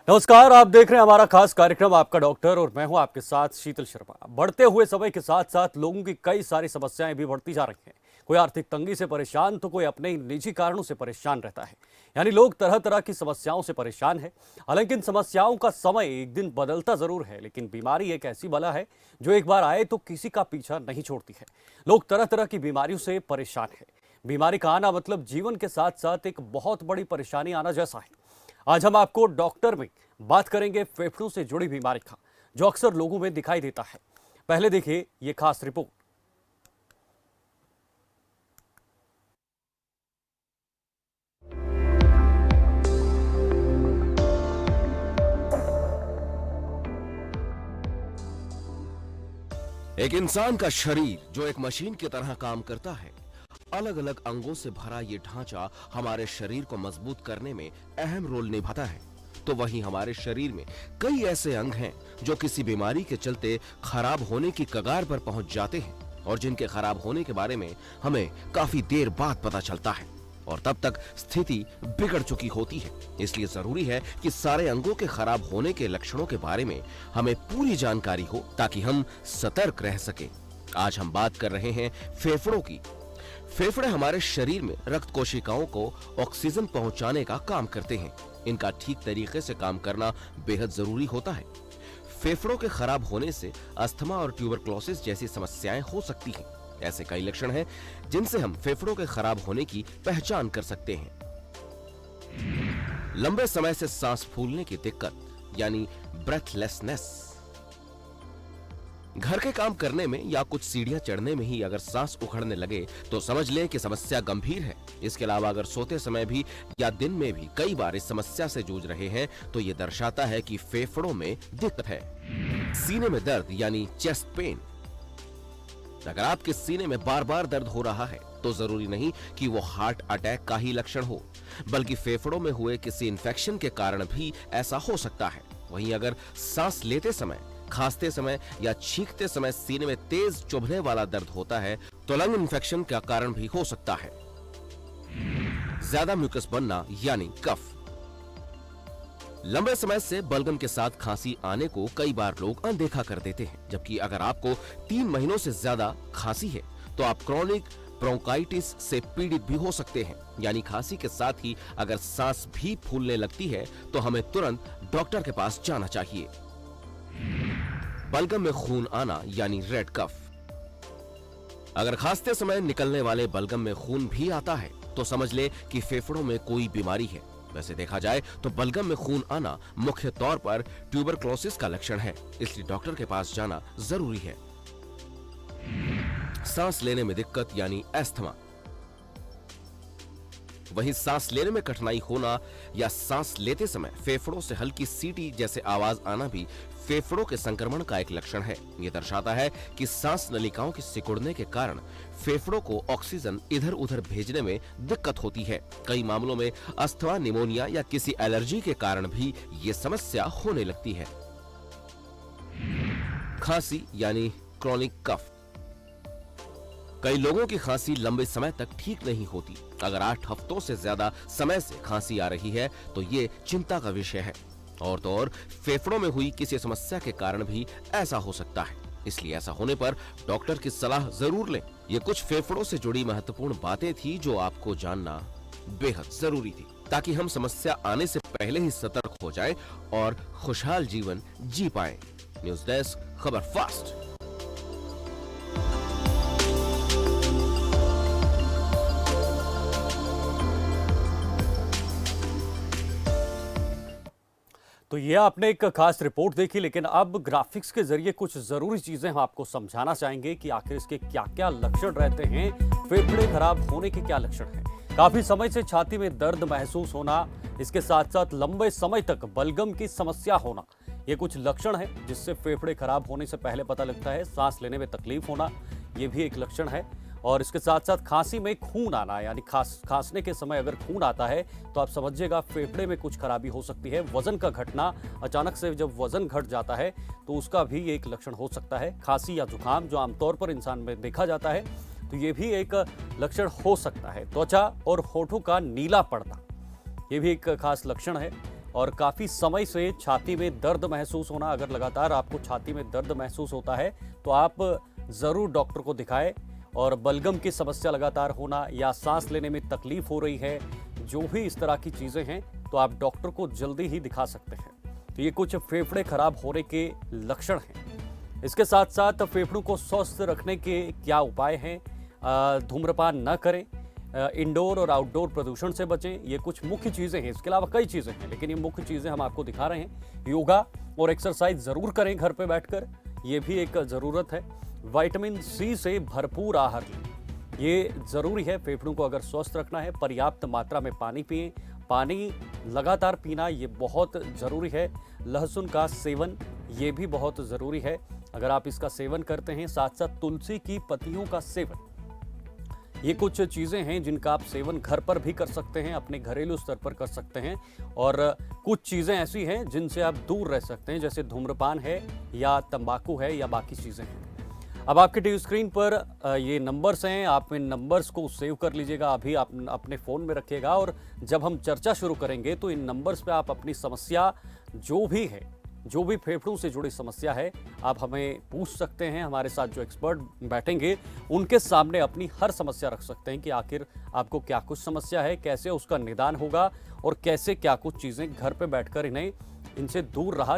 नमस्कार, आप देख रहे हैं हमारा खास कार्यक्रम आपका डॉक्टर और मैं हूं आपके साथ शीतल शर्मा। बढ़ते हुए समय के साथ साथ लोगों की कई सारी समस्याएं भी बढ़ती जा रही हैं। कोई आर्थिक तंगी से परेशान तो कोई अपने ही निजी कारणों से परेशान रहता है। यानी लोग तरह तरह की समस्याओं से परेशान है। हालांकि इन समस्याओं का समय एक दिन बदलता जरूर है, लेकिन बीमारी एक ऐसी बला है जो एक बार आए तो किसी का पीछा नहीं छोड़ती है। लोग तरह तरह की बीमारियों से परेशान है। बीमारी का आना मतलब जीवन के साथ साथ एक बहुत बड़ी परेशानी आना जैसा है। आज हम आपको डॉक्टर में बात करेंगे फेफड़ों से जुड़ी बीमारी का, जो अक्सर लोगों में दिखाई देता है। पहले देखिए ये खास रिपोर्ट। एक इंसान का शरीर जो एक मशीन की तरह काम करता है। अलग अलग अंगों से भरा ये ढांचा हमारे शरीर को मजबूत करने में अहम रोल निभाता है। तो वहीं हमारे शरीर में कई ऐसे अंग हैं जो किसी बीमारी के चलते खराब होने की कगार पर पहुंच जाते हैं और जिनके खराब होने के बारे में हमें काफी देर बाद पता चलता है और तब तक स्थिति बिगड़ चुकी होती है। इसलिए जरूरी है कि सारे अंगों के खराब होने के लक्षणों के बारे में हमें पूरी जानकारी हो ताकि हम सतर्क रह सकें। आज हम बात कर रहे हैं फेफड़ों की। फेफड़े हमारे शरीर में रक्त कोशिकाओं को ऑक्सीजन पहुंचाने का काम करते हैं। इनका ठीक तरीके से काम करना बेहद जरूरी होता है। फेफड़ों के खराब होने से अस्थमा और ट्यूबरक्लोसिस जैसी समस्याएं हो सकती हैं। ऐसे कई लक्षण हैं जिनसे हम फेफड़ों के खराब होने की पहचान कर सकते हैं। लंबे समय से सांस फूलने की दिक्कत यानी ब्रेथलेसनेस। घर के काम करने में या कुछ सीढ़ियां चढ़ने में ही अगर सांस उखड़ने लगे तो समझ लें कि समस्या गंभीर है। इसके अलावा अगर सोते समय भी या दिन में भी कई बार इस समस्या से जूझ रहे हैं तो ये दर्शाता है कि फेफड़ों में दिक्कत है। सीने में दर्द यानी चेस्ट पेन। अगर आपके सीने में बार बार दर्द हो रहा है तो जरूरी नहीं कि वो हार्ट अटैक का ही लक्षण हो, बल्कि फेफड़ों में हुए किसी इन्फेक्शन के कारण भी ऐसा हो सकता है। वहीं अगर सांस लेते समय, खांसते समय या छींकते समय सीने में तेज चुभने वाला दर्द होता है तो लंग इन्फेक्शन का कारण भी हो सकता है। ज्यादा म्यूकस बनना यानी कफ। लंबे समय से बलगम के साथ खांसी आने को कई बार लोग अनदेखा कर देते हैं, जबकि अगर आपको 3 महीनों से ज्यादा खांसी है तो आप क्रोनिक ब्रोंकाइटिस से पीड़ित भी हो सकते हैं। यानी खांसी के साथ ही अगर सांस भी फूलने लगती है तो हमें तुरंत डॉक्टर के पास जाना चाहिए। बलगम में खून आना यानी रेड कफ। अगर खांसते समय निकलने वाले बलगम में खून भी आता है तो समझ ले कि फेफड़ों में कोई बीमारी है। वैसे देखा जाए तो बलगम में खून आना मुख्य तौर पर ट्यूबरक्लोसिस का लक्षण है, इसलिए डॉक्टर के पास जाना जरूरी है। सांस लेने में दिक्कत यानी अस्थमा। वहीं सांस लेने में कठिनाई होना या सांस लेते समय फेफड़ों से हल्की सीटी जैसे आवाज आना भी फेफड़ों के संक्रमण का एक लक्षण है। यह दर्शाता है कि सांस नलिकाओं के सिकुड़ने के कारण फेफड़ों को ऑक्सीजन इधर उधर भेजने में दिक्कत होती है। कई मामलों में अस्थमा, निमोनिया या किसी एलर्जी के कारण भी ये समस्या होने लगती है। खांसी यानी क्रोनिक कफ। कई लोगों की खांसी लंबे समय तक ठीक नहीं होती। अगर 8 हफ्तों से ज्यादा समय से खांसी आ रही है तो ये चिंता का विषय है। और तो और फेफड़ों में हुई किसी समस्या के कारण भी ऐसा हो सकता है। इसलिए ऐसा होने पर डॉक्टर की सलाह जरूर लें। ये कुछ फेफड़ों से जुड़ी महत्वपूर्ण बातें थी जो आपको जानना बेहद जरूरी थी, ताकि हम समस्या आने से पहले ही सतर्क हो जाएं और खुशहाल जीवन जी पाएं। न्यूज़ डेस्क, खबर फास्ट। तो ये आपने एक खास रिपोर्ट देखी, लेकिन अब ग्राफिक्स के जरिए कुछ जरूरी चीजें हम आपको समझाना चाहेंगे कि आखिर इसके क्या क्या लक्षण रहते हैं। फेफड़े खराब होने के क्या लक्षण हैं। काफी समय से छाती में दर्द महसूस होना, इसके साथ साथ लंबे समय तक बलगम की समस्या होना, ये कुछ लक्षण है जिससे फेफड़े खराब होने से पहले पता लगता है। सांस लेने में तकलीफ होना, ये भी एक लक्षण है। और इसके साथ साथ खांसी में खून आना, यानी खांसने के समय अगर खून आता है तो आप समझिएगा फेफड़े में कुछ खराबी हो सकती है। वजन का घटना, अचानक से जब वजन घट जाता है तो उसका भी एक लक्षण हो सकता है। खांसी या जुकाम जो आमतौर पर इंसान में देखा जाता है तो ये भी एक लक्षण हो सकता है। त्वचा और होठों का नीला पड़ना, ये भी एक खास लक्षण है। और काफ़ी समय से छाती में दर्द महसूस होना, अगर लगातार आपको छाती में दर्द महसूस होता है तो आप ज़रूर डॉक्टर को दिखाएं। और बलगम की समस्या लगातार होना या सांस लेने में तकलीफ हो रही है, जो भी इस तरह की चीज़ें हैं तो आप डॉक्टर को जल्दी ही दिखा सकते हैं। तो ये कुछ फेफड़े खराब होने के लक्षण हैं। इसके साथ साथ फेफड़ों को स्वस्थ रखने के क्या उपाय हैं? धूम्रपान न करें, इंडोर और आउटडोर प्रदूषण से बचें, ये कुछ मुख्य चीज़ें हैं। इसके अलावा कई चीज़ें हैं, लेकिन ये मुख्य चीज़ें हम आपको दिखा रहे हैं। योगा और एक्सरसाइज ज़रूर करें घर पे बैठकर, ये भी एक ज़रूरत है। विटामिन सी से भरपूर आहार लें, ये ज़रूरी है। फेफड़ों को अगर स्वस्थ रखना है, पर्याप्त मात्रा में पानी पिएं। पानी लगातार पीना ये बहुत ज़रूरी है। लहसुन का सेवन ये भी बहुत ज़रूरी है। अगर आप इसका सेवन करते हैं, साथ साथ तुलसी की पत्तियों का सेवन, ये कुछ चीज़ें हैं जिनका आप सेवन घर पर भी कर सकते हैं, अपने घरेलू स्तर पर कर सकते हैं। और कुछ चीज़ें ऐसी हैं जिनसे आप दूर रह सकते हैं, जैसे धूम्रपान है या तंबाकू है या बाकी चीज़ें हैं। अब आपके टीवी स्क्रीन पर ये नंबर्स हैं, आप इन नंबर्स को सेव कर लीजिएगा, अभी आप अपने फ़ोन में रखिएगा। और जब हम चर्चा शुरू करेंगे तो इन नंबर्स पे आप अपनी समस्या जो भी है, जो भी फेफड़ों से जुड़ी समस्या है, आप हमें पूछ सकते हैं। हमारे साथ जो एक्सपर्ट बैठेंगे उनके सामने अपनी हर समस्या रख सकते हैं कि आखिर आपको क्या कुछ समस्या है, कैसे उसका निदान होगा और कैसे क्या कुछ चीज़ें घर पे बैठकर इनसे दूर रहा